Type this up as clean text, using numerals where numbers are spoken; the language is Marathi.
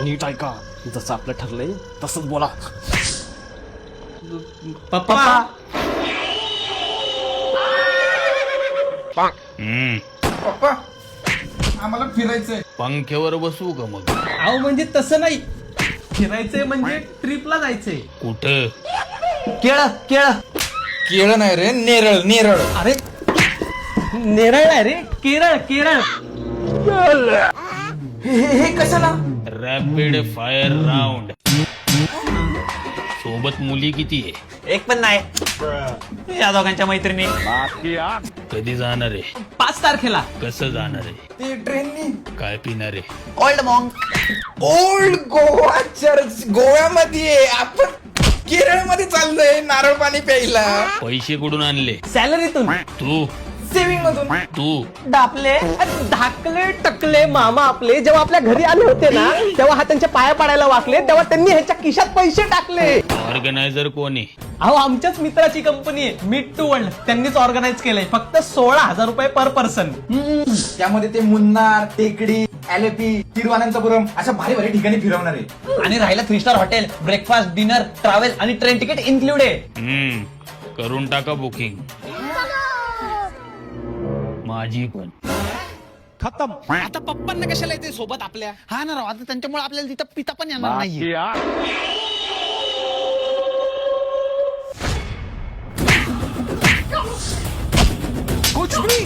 नीट ऐका, जसं आपलं ठरलंय तसंच बोला. पप्पा. पप्पा आम्हाला फिरायचंय. पंख्यावर बसू का मग? अहो म्हणजे तसं नाही, फिरायचंय म्हणजे ट्रिपला जायचंय. कुठं? केळ केळ. केळ नाही रे, नेरळ नेरळ. अरे नेरळ आहे रे, केरळ केरळ. हे कशाला? Rapid fire round. सोबत मुली किती आहे? एक पण नाही. या दोघांच्या मैत्रिणी. कधी जाणार आहे? 5 तारखेला. कसं जाणार आहे? ते ट्रेननी. काय पिणार आहे? ओल्ड मॉंग. ओल्ड गोवा चर्च गोव्यामध्ये. आपण केरळमध्ये चाललोय नारळ पाणी प्यायला. पैसे कुठून आणले? सॅलरीतून. तू सेविंग मधून. तू डापले धाकले टकले मामा आपले जेव्हा आपल्या घरी आले होते ना, तेव्हा हा त्यांच्या पाया पडायला वाकले, तेव्हा त्यांनी ह्याच्या खिशात पैसे टाकले. ऑर्गनायझर कोणी? अहो आमच्याच मित्राची कंपनी आहे मीट टू वर्ल्ड, त्यांनीच ऑर्गनाईज केलंय. फक्त 16,000 रुपये पर पर्सन. त्यामध्ये ते मुन्नार, टेकडी, एलेपी, तिरुवनंतपुरम अशा भारी भारी ठिकाणी फिरवणार आहे. आणि राहिलं 3 star hotel, breakfast, dinner, travel आणि ट्रेन तिकीट इन्क्लूड आहे. करून टाका बुकिंग. माझी पण. खतम. आता पप्पांना कशाला येते सोबत आपल्या? हा ना राव, आता त्यांच्यामुळे आपल्याला तिथं पिता पण येणार नाहीये. कुछ भी.